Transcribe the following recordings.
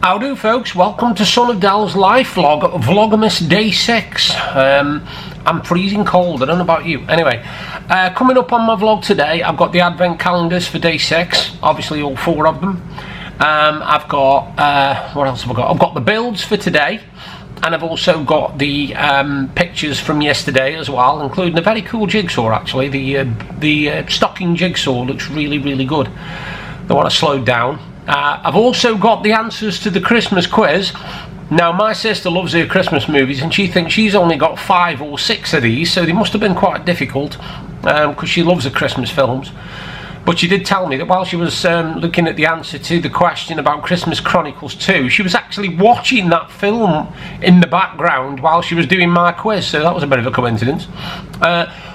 How do, folks? Welcome to Sonofdel's live vlog, Vlogmas Day 6. I'm freezing cold, I don't know about you. Anyway, coming up on my vlog today, I've got the advent calendars for Day 6, obviously all 4 of them. I've got, what else have I got? I've got the builds for today, and I've also got the pictures from yesterday as well, including a very cool jigsaw actually. The stocking jigsaw looks really, really good. The one I slowed down. I've also got the answers to the Christmas quiz. Now, my sister loves her Christmas movies and she thinks she's only got 5 or 6 of these, so they must have been quite difficult because she loves the Christmas films. But she did tell me that while she was looking at the answer to the question about Christmas Chronicles 2, she was actually watching that film in the background while she was doing my quiz, so that was a bit of a coincidence.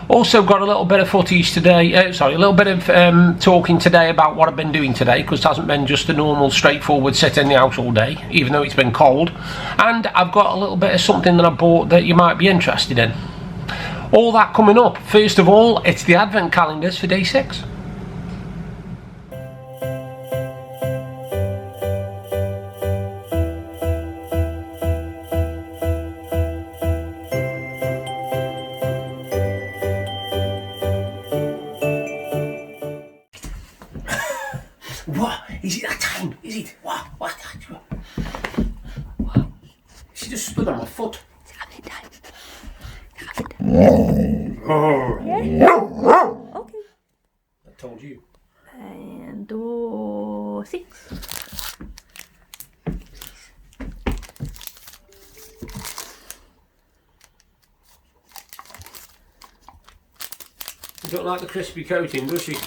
Also got a little bit of footage today, a little bit of talking today about what I've been doing today, because it hasn't been just a normal straightforward sit in the house all day, even though it's been cold. And I've got a little bit of something that I bought that you might be interested in. All that coming up. First of all, it's the advent calendars for Day 6. What? Is it that time? Is it? What? She just stood on my foot. It's having time. Oh. Yeah. Okay. I told you. And 6. You don't like the crispy coating, does she?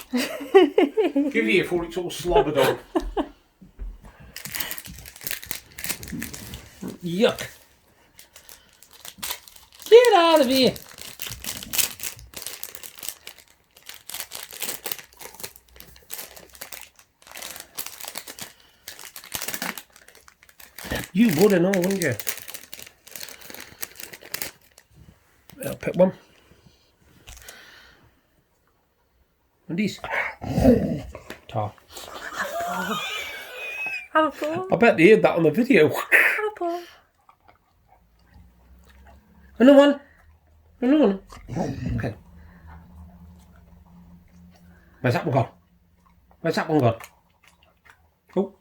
Give you before it's all slobbered on. Yuck. Get out of here. You would and all, wouldn't you? I'll pick one. And these. Tar. Have a paw. I bet they heard that on the video. Have a paw. Another one. Another one. Okay. Where's that one gone? Where's that one gone? Oh.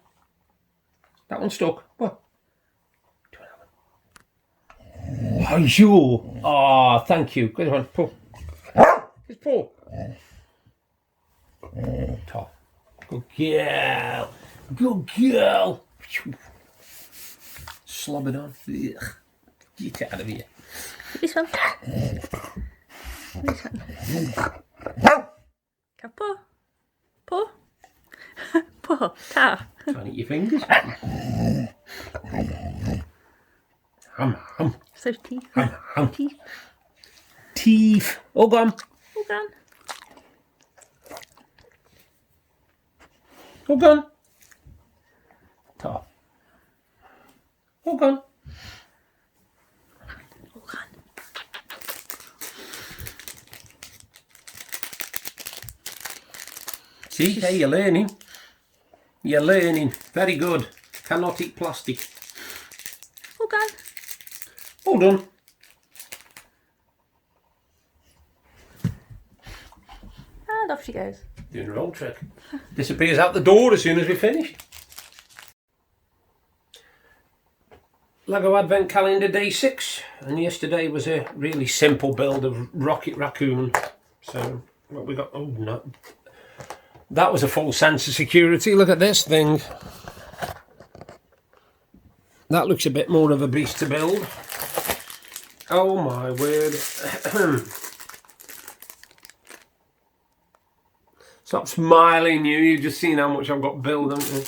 That one stuck. What? Do that one. Oh, you. Oh, thank you. Good one. Pull. Just pull. Top. Good girl. Good girl. Slobbered on. Ugh. Get out of here. This one. This one. Paw. Paw. Paw. Ta. Trying to eat your fingers. So teeth. Teeth. Teeth. All gone. All gone. All gone. Top. All gone. All gone. See, hey, you're learning. You're learning. Very good. Cannot eat plastic. All gone. All done. And off she goes. Doing her old trick. Disappears out the door as soon as we finish. Lego Advent Calendar Day 6. And yesterday was a really simple build of Rocket Raccoon. So, what we got? Oh, no. That was a full sense of security. Look at this thing. That looks a bit more of a beast to build. Oh my word. Stop smiling, you've just seen how much I've got built, haven't you?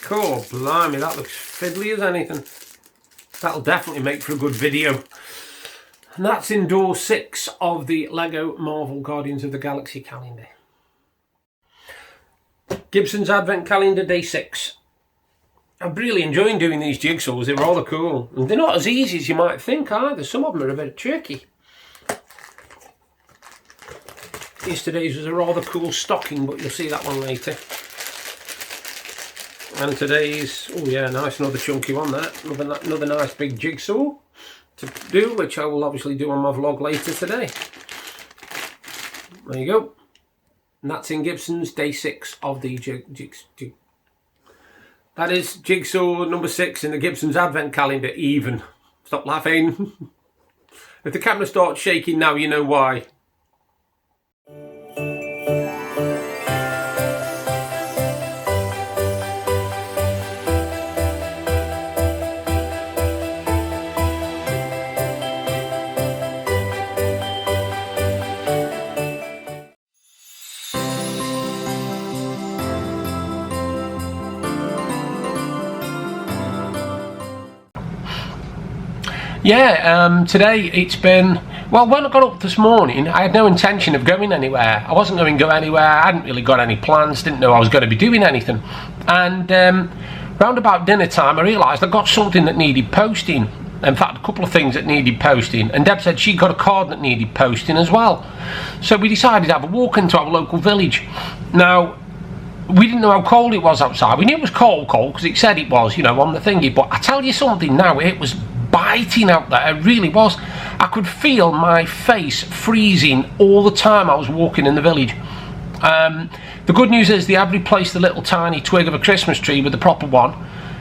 Cool, blimey, that looks fiddly as anything. That'll definitely make for a good video. And that's in door 6 of the Lego Marvel Guardians of the Galaxy calendar. Gibson's Advent Calendar Day 6. I'm really enjoying doing these jigsaws, they're rather cool. And they're not as easy as you might think either, some of them are a bit tricky. Yesterday's was a rather cool stocking, but you'll see that one later. And today's, oh yeah, nice, another chunky one there. Another nice big jigsaw to do, which I will obviously do on my vlog later today. There you go. And that's in Gibson's day 6 of the that is jigsaw number 6 in the Gibson's advent calendar, even. Stop laughing. If the camera starts shaking now, you know why. Yeah, today it's been, well, when I got up this morning, I had no intention of going anywhere. I wasn't going to go anywhere. I hadn't really got any plans, didn't know I was going to be doing anything. And round about dinner time, I realised I got something that needed posting. In fact, a couple of things that needed posting. And Deb said she got a card that needed posting as well. So we decided to have a walk into our local village. Now, we didn't know how cold it was outside. We knew it was cold because it said it was, you know, on the thingy. But I tell you something now, it was biting out there. It really was. I could feel my face freezing all the time I was walking in the village. The good news is they have replaced the little tiny twig of a Christmas tree with the proper one.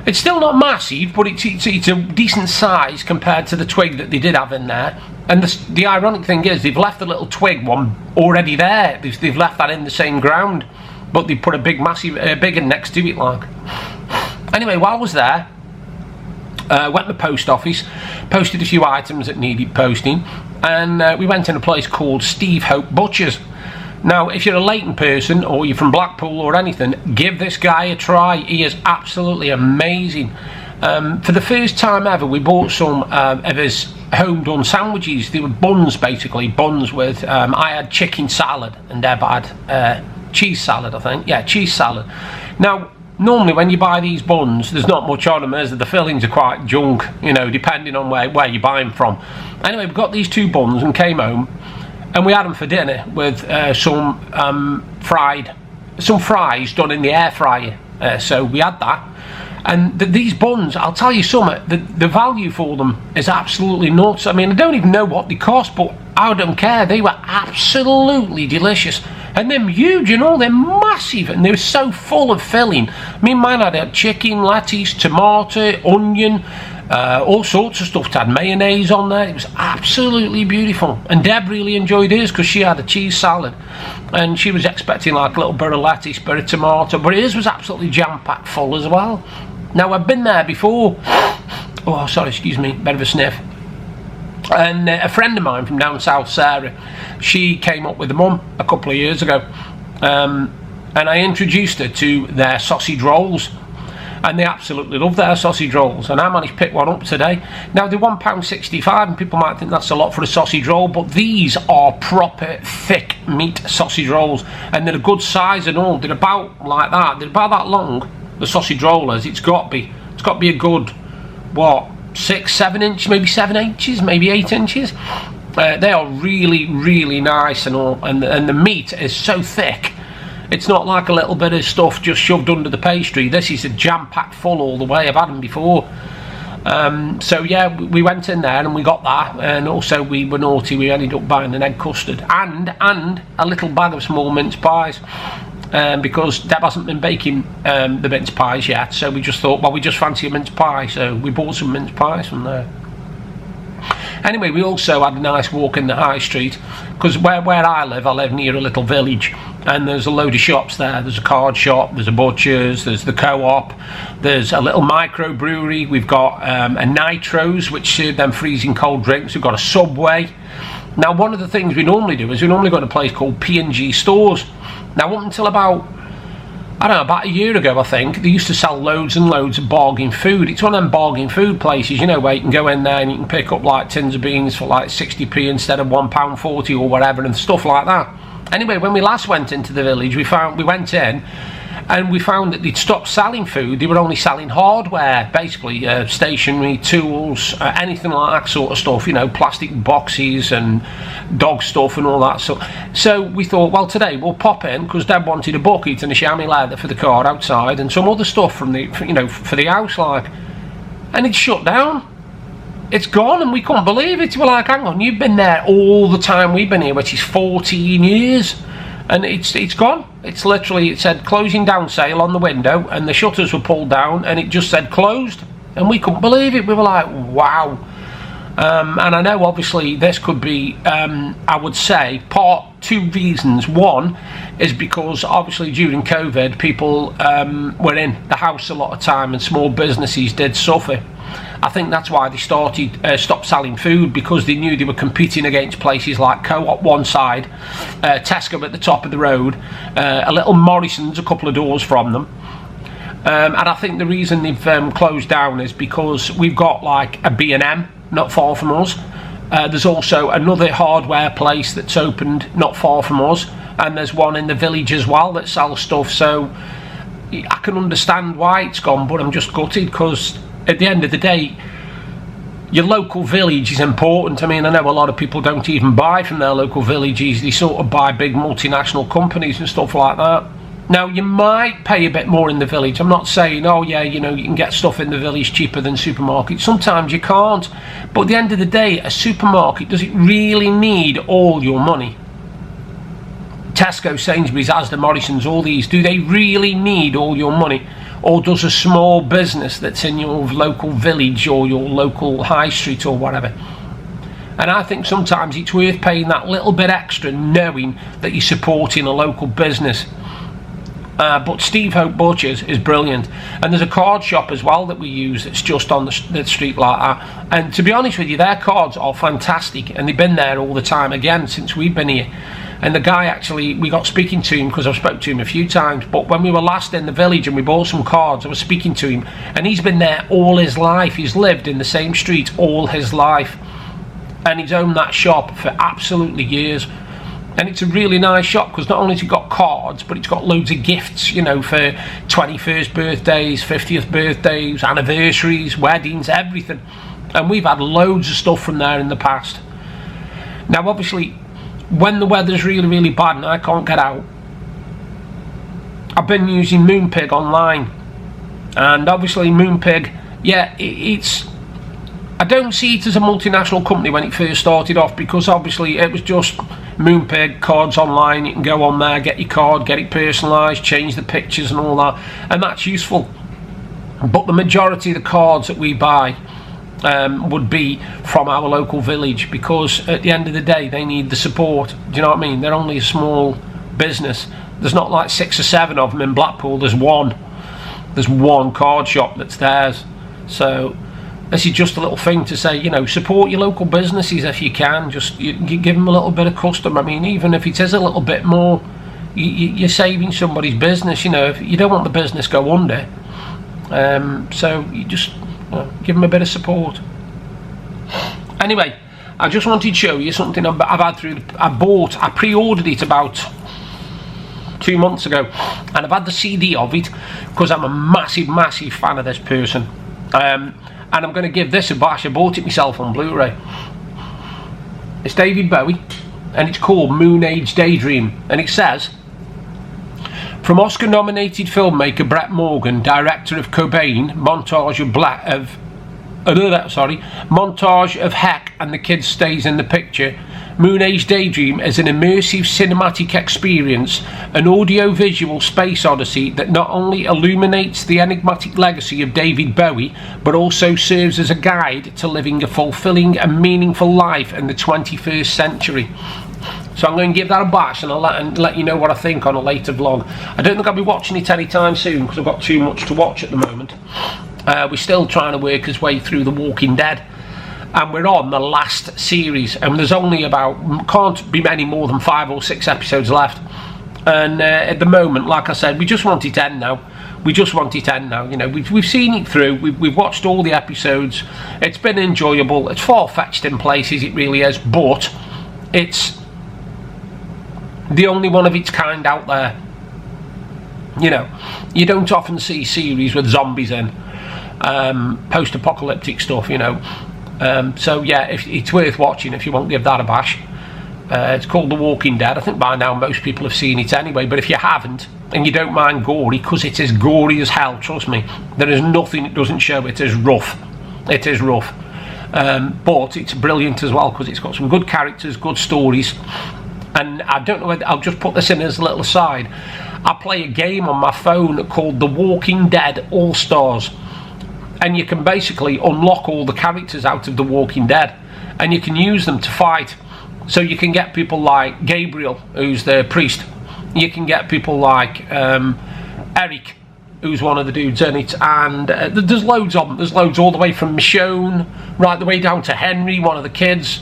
It's still not massive, but it's a decent size compared to the twig that they did have in there. And the ironic thing is they've left the little twig one already there. They've left that in the same ground, but they put a big massive big one next to it, like. Anyway, while I was there, went to the post office, posted a few items that needed posting, and we went in a place called Steve Hope Butchers. Now, if you're a Leighton person or you're from Blackpool or anything, give this guy a try. He is absolutely amazing. For the first time ever, we bought some of his home done sandwiches. They were buns, basically, buns with, I had chicken salad and Deb had cheese salad, I think. Yeah, cheese salad. Now, normally when you buy these buns, there's not much on them, as the fillings are quite junk, you know, depending on where you buy them from. Anyway, we got these 2 buns and came home, and we had them for dinner with some fries done in the air fryer. So we had that. And these buns, I'll tell you something, the value for them is absolutely nuts. I mean, I don't even know what they cost, but I don't care. They were absolutely delicious. And they're huge, you know, they're massive, and they were so full of filling. I mean, mine had chicken, lettuce, tomato, onion, all sorts of stuff. It had mayonnaise on there. It was absolutely beautiful. And Deb really enjoyed hers because she had a cheese salad. And she was expecting like a little bit of lettuce, bit of tomato, but hers was absolutely jam-packed full as well. Now, I've been there before. Oh, sorry, excuse me, bit of a sniff. And a friend of mine from down south, Sarah, she came up with a mum a couple of years ago, and I introduced her to their sausage rolls, and they absolutely love their sausage rolls, and I managed to pick one up today. Now, they're £1.65, and people might think that's a lot for a sausage roll, but these are proper thick meat sausage rolls, and they're a good size and all. They're about like that. They're about that long, the sausage rollers. It's got to be a good, what, 6-7 inches, maybe 7 inches, maybe 8 inches. They are really, really nice and all, and the meat is so thick. It's not like a little bit of stuff just shoved under the pastry. This is a jam-packed full all the way. I've had them before. So yeah, we went in there and we got that, and also we were naughty. We ended up buying an egg custard and a little bag of small mince pies. Because Deb hasn't been baking the mince pies yet, so we just thought, well, we just fancy a mince pie, so we bought some mince pies from there. Anyway, we also had a nice walk in the high street, because where I live near a little village, and there's a load of shops there. There's a card shop, there's a butcher's, there's the co-op, there's a little microbrewery, we've got a Nitro's, which serve them freezing cold drinks, we've got a Subway. Now, one of the things we normally do is we normally go to a place called P&G Stores. Now, up until about a year ago, I think, they used to sell loads and loads of bargain food. It's one of them bargain food places, you know, where you can go in there and you can pick up like tins of beans for like 60p instead of £1.40 or whatever, and stuff like that. Anyway, when we last went into the village, we went in, and we found that they'd stopped selling food. They were only selling hardware, basically stationery, tools, anything like that sort of stuff, you know, plastic boxes and dog stuff and all that. So we thought, well, today we'll pop in, because Deb wanted a bucket and a chamois leather for the car outside and some other stuff from the, you know, for the house, like, and it's shut down. It's gone, and we couldn't believe it. We're like, hang on, you've been there all the time we've been here, which is 14 years. And it's gone. It's literally, it said closing down sale on the window, and the shutters were pulled down, and it just said closed, and we couldn't believe it. We were like, wow. And I know obviously this could be, I would say, two reasons. One is because obviously during COVID people were in the house a lot of time, and small businesses did suffer. I think that's why they stopped selling food, because they knew they were competing against places like Co-op one side, Tesco at the top of the road, a little Morrison's a couple of doors from them. And I think the reason they've closed down is because we've got like a B&M not far from us. There's also another hardware place that's opened not far from us, and there's one in the village as well that sells stuff. So I can understand why it's gone, but I'm just gutted, because at the end of the day, your local village is important. I mean, I know a lot of people don't even buy from their local villages. They sort of buy big multinational companies and stuff like that. Now, you might pay a bit more in the village. I'm not saying, oh yeah, you know, you can get stuff in the village cheaper than supermarkets. Sometimes you can't. But at the end of the day, a supermarket, does it really need all your money? Tesco, Sainsbury's, Asda, Morrison's, all these, do they really need all your money? Or does a small business that's in your local village or your local high street or whatever? And I think sometimes it's worth paying that little bit extra, knowing that you're supporting a local business. But Steve Hope Butchers is brilliant, and there's a card shop as well that we use that's just on the street like that. And to be honest with you, their cards are fantastic, and they've been there all the time, again, since we've been here. And the guy, actually, we got speaking to him, because I've spoken to him a few times, but when we were last in the village and we bought some cards, I was speaking to him, and he's been there all his life. He's lived in the same street all his life, and he's owned that shop for absolutely years. And it's a really nice shop, because not only has it got cards, but it's got loads of gifts, you know, for 21st birthdays, 50th birthdays, anniversaries, weddings, everything. And we've had loads of stuff from there in the past. Now, obviously, when the weather's really, really bad and I can't get out, I've been using Moonpig online. And obviously Moonpig, yeah, it's... I don't see it as a multinational company when it first started off, because obviously it was just Moonpig, cards online. You can go on there, get your card, get it personalised, change the pictures and all that, and that's useful. But the majority of the cards that we buy would be from our local village, because at the end of the day they need the support. Do you know what I mean? They're only a small business. There's not like 6 or 7 of them in Blackpool. There's one card shop that's theirs. So this is just a little thing to say, you know, support your local businesses if you can. Just you give them a little bit of custom. I mean, even if it is a little bit more, you're saving somebody's business. You know, if you don't want the business go under, so you just give them a bit of support. Anyway, I just wanted to show you something I've had through. I pre-ordered it about 2 months ago, and I've had the CD of it because I'm a massive fan of this person. And I'm going to give this a bash. I bought it myself on Blu-ray. It's David Bowie, and it's called Moon Age Daydream, and it says, from Oscar-nominated filmmaker Brett Morgan, director of Cobain, montage of Heck and the Kid Stays in the Picture, Moon Age Daydream is an immersive cinematic experience, an audio-visual space odyssey that not only illuminates the enigmatic legacy of David Bowie, but also serves as a guide to living a fulfilling and meaningful life in the 21st century. So I'm going to give that a bash, and I'll let you know what I think on a later vlog. I don't think I'll be watching it anytime soon, because I've got too much to watch at the moment. We're still trying to work his way through The Walking Dead, and we're on the last series, and there's only can't be many more than 5 or 6 episodes left. And at the moment, like I said, we just want it to end now. You know, we've seen it through. We've watched all the episodes. It's been enjoyable. It's far-fetched in places, it really is, but it's the only one of its kind out there. You know, you don't often see series with zombies in, post-apocalyptic stuff, you know. So yeah, it's worth watching if you won't give that a bash. It's called The Walking Dead. I think by now most people have seen it anyway, but if you haven't, and you don't mind gory, because it is gory as hell, trust me, there is nothing it doesn't show. It is rough. It is rough. But it's brilliant as well, because it's got some good characters, good stories. And I don't know whether, I'll just put this in as a little aside. I play a game on my phone called The Walking Dead All-Stars. And you can basically unlock all the characters out of The Walking Dead. And you can use them to fight. So you can get people like Gabriel, who's the priest. You can get people like Eric, who's one of the dudes in it. And there's loads of them. There's loads all the way from Michonne, right the way down to Henry, one of the kids.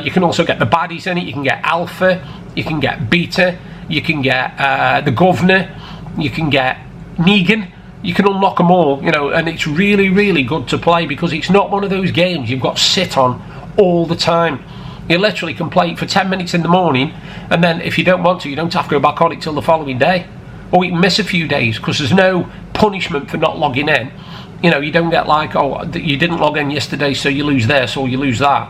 You can also get the baddies in it. You can get Alpha, you can get Beta, you can get the Governor, you can get Negan. You can unlock them all, you know, and it's really, really good to play, because it's not one of those games you've got to sit on all the time. You literally can play it for 10 minutes in the morning, and then if you don't want to, you don't have to go back on it till the following day. Or you can miss a few days, because there's no punishment for not logging in. You know, you don't get like, oh, you didn't log in yesterday, so you lose this or you lose that.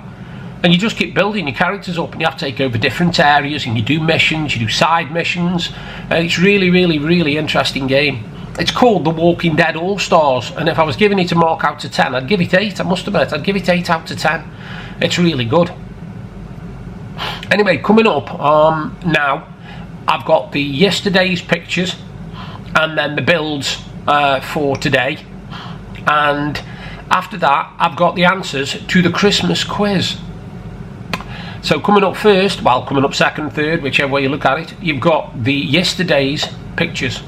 And you just keep building your characters up, and you have to take over different areas, and you do missions, you do side missions. It's really, really, really interesting game. It's called The Walking Dead All-Stars, and if I was giving it a mark out of 10, I'd give it 8, I must admit. I'd give it 8 out of 10. It's really good. Anyway, coming up now, I've got the yesterday's pictures, and then the builds for today. And after that, I've got the answers to the Christmas quiz. So coming up first, well, coming up second, third, whichever way you look at it, you've got the yesterday's pictures.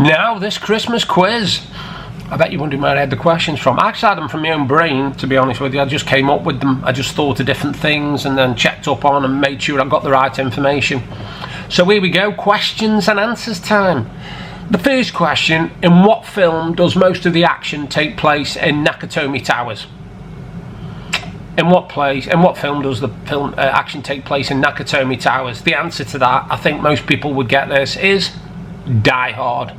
Now, this Christmas quiz. I bet you're wondering where I had the questions from. I actually had them from my own brain, to be honest with you. I just came up with them. I just thought of different things and then checked up on and made sure I got the right information. So here we go, questions and answers time. The first question: in what film does most of the action take place in Nakatomi Towers? In what film does the action take place in Nakatomi Towers? The answer to that, I think most people would get this, is Die Hard.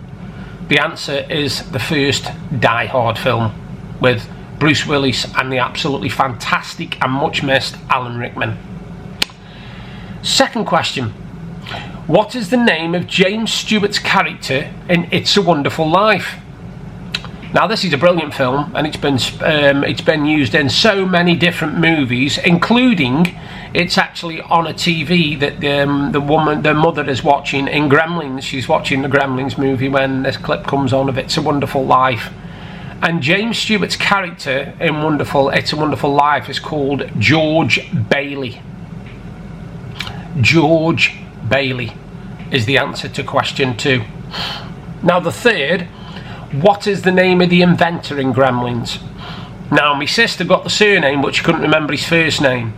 The answer is the first Die Hard film with Bruce Willis and the absolutely fantastic and much missed Alan Rickman. Second question: what is the name of James Stewart's character in It's a Wonderful Life? Now, this is a brilliant film, and it's been used in so many different movies, including it's actually on a TV that the mother is watching in Gremlins. She's watching the Gremlins movie when this clip comes on of It's a Wonderful Life. And James Stewart's character in It's a Wonderful Life is called George Bailey. George Bailey is the answer to question 2. Now, the third: what is the name of the inventor in Gremlins? Now, my sister got the surname, but she couldn't remember his first name.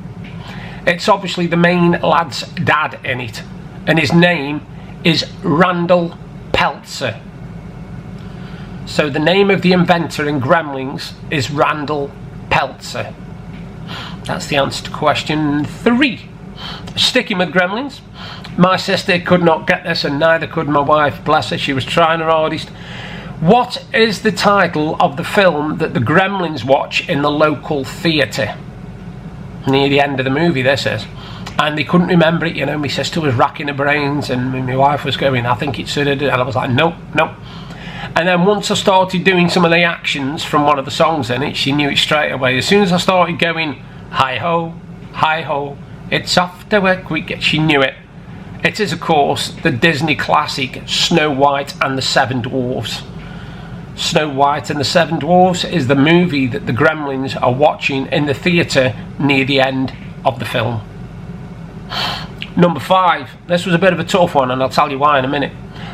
It's obviously the main lad's dad in it, and his name is Randall Peltzer. So the name of the inventor in Gremlins is Randall Peltzer. That's the answer to question 3. Sticking with Gremlins, my sister could not get this, and neither could my wife, bless her, she was trying her hardest. What is the title of the film that the Gremlins watch in the local theatre? Near the end of the movie, this is. And they couldn't remember it, you know. My sister was racking her brains, and my wife was going, I think it's and I was like, nope. And then once I started doing some of the actions from one of the songs in it, she knew it straight away. As soon as I started going, hi ho, it's off to work, she knew it. It is, of course, the Disney classic Snow White and the Seven Dwarfs. Snow White and the Seven Dwarfs is the movie that the Gremlins are watching in the theatre near the end of the film. Number 5. This was a bit of a tough one, and I'll tell you why in a minute.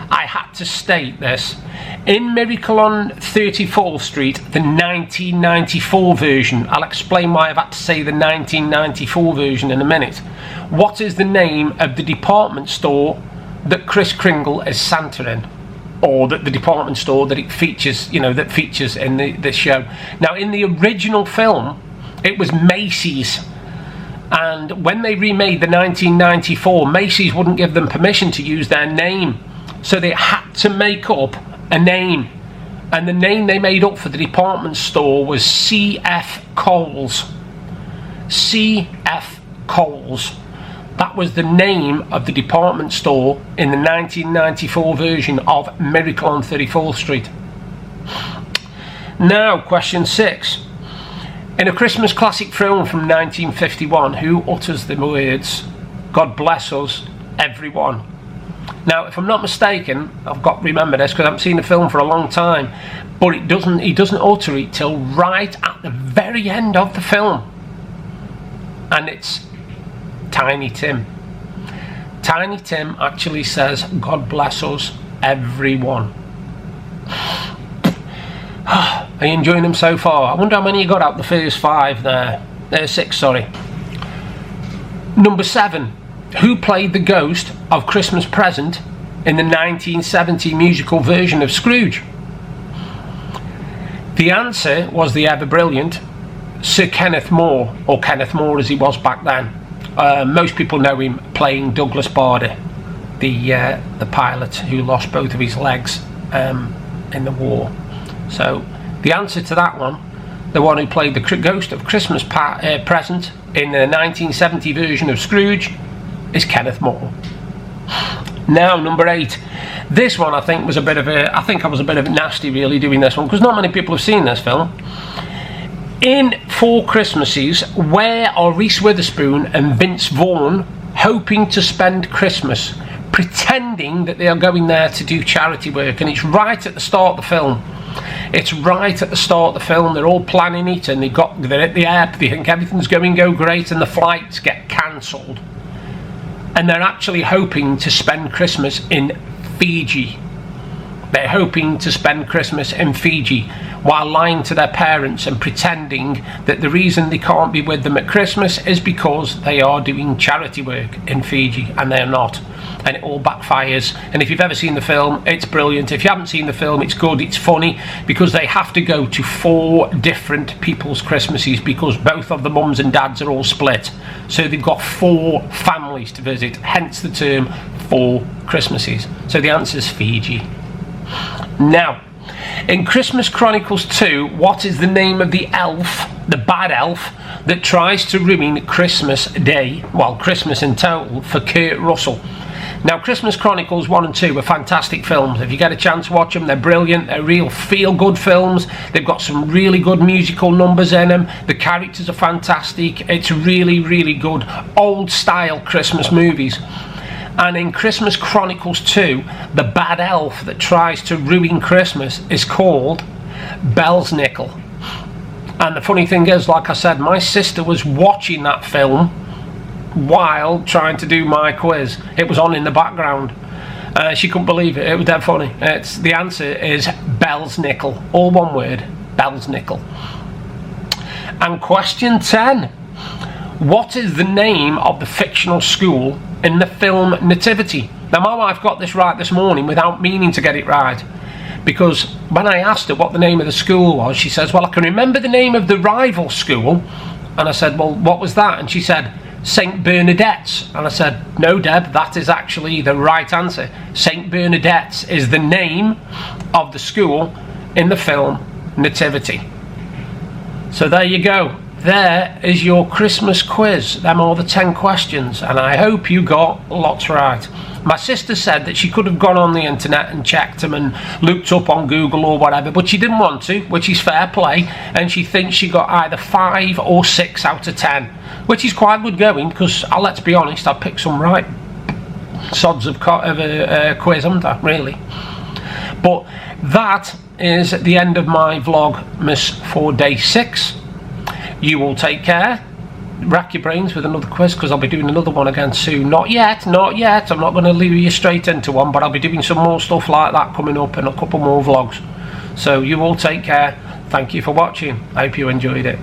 I had to state this. In Miracle on 34th Street, the 1994 version, I'll explain why I've had to say the 1994 version in a minute. What is the name of the department store that Kris Kringle is Santa in? Or that the department store that it features, that features in this show. Now, in the original film, it was Macy's. And when they remade the 1994, Macy's wouldn't give them permission to use their name. So they had to make up a name. And the name they made up for the department store was C.F. Coles. C.F. Coles. That was the name of the department store in the 1994 version of Miracle on 34th Street. Now, question 6. In a Christmas classic film from 1951, who utters the words, "God bless us, everyone"? Now, if I'm not mistaken, I've got to remember this because I haven't seen the film for a long time, but he doesn't utter it till right at the very end of the film. And it's Tiny Tim. Tiny Tim actually says, "God bless us, everyone." Are you enjoying them so far? I wonder how many you got out the first 5 there. 6, sorry. Number 7. Who played the ghost of Christmas Present in the 1970 musical version of Scrooge? The answer was the ever-brilliant Sir Kenneth More, or Kenneth More as he was back then. Most people know him playing Douglas Bader, the pilot who lost both of his legs in the war. So the answer to that one, the one who played the ghost of Christmas Present in the 1970 version of Scrooge, is Kenneth More. Now, number 8. This one I think was a bit of nasty really doing this one, because not many people have seen this film. In 4 Christmases, where are Reese Witherspoon and Vince Vaughn hoping to spend Christmas, pretending that they are going there to do charity work? And it's right at the start of the film. It's right at the start of the film. They're all planning it, and they're at the airport. They think everything's going to go great, and the flights get cancelled. And they're actually hoping to spend Christmas in Fiji. They're hoping to spend Christmas in Fiji while lying to their parents and pretending that the reason they can't be with them at Christmas is because they are doing charity work in Fiji, and they're not. And it all backfires. And if you've ever seen the film, it's brilliant. If you haven't seen the film, it's good, it's funny, because they have to go to 4 different people's Christmases because both of the mums and dads are all split. So they've got 4 families to visit, hence the term 4 Christmases. So the answer is Fiji. Now, in Christmas Chronicles 2, what is the name of the elf, the bad elf, that tries to ruin Christmas Day, well, Christmas in total, for Kurt Russell? Now, Christmas Chronicles 1 and 2 are fantastic films. If you get a chance, watch them. They're brilliant. They're real feel-good films. They've got some really good musical numbers in them. The characters are fantastic. It's really, really good old-style Christmas movies. And in Christmas Chronicles 2, the bad elf that tries to ruin Christmas is called Belsnickel. And the funny thing is, like I said, my sister was watching that film while trying to do my quiz. It was on in the background. She couldn't believe it. It was dead funny. The answer is Belsnickel. All one word, Belsnickel. And question 10. What is the name of the fictional school in the film Nativity? Now, my wife got this right this morning without meaning to get it right, because when I asked her what the name of the school was, she says, well, I can remember the name of the rival school. And I said, well, what was that? And she said, St. Bernadette's. And I said, no, Deb, that is actually the right answer. St. Bernadette's is the name of the school in the film Nativity. So there you go. There is your Christmas quiz. Them are the 10 questions, and I hope you got lots right. My sister said that she could have gone on the internet and checked them and looked up on Google or whatever, but she didn't want to, which is fair play, and she thinks she got either 5 or 6 out of 10, which is quite good going, because let's be honest, I picked some right sods of a quiz, haven't I, really? But that is the end of my Vlogmas for day 6. You all take care. Rack your brains with another quiz, because I'll be doing another one again soon. Not yet. I'm not going to leave you straight into one, but I'll be doing some more stuff like that coming up and a couple more vlogs. So you all take care. Thank you for watching. I hope you enjoyed it.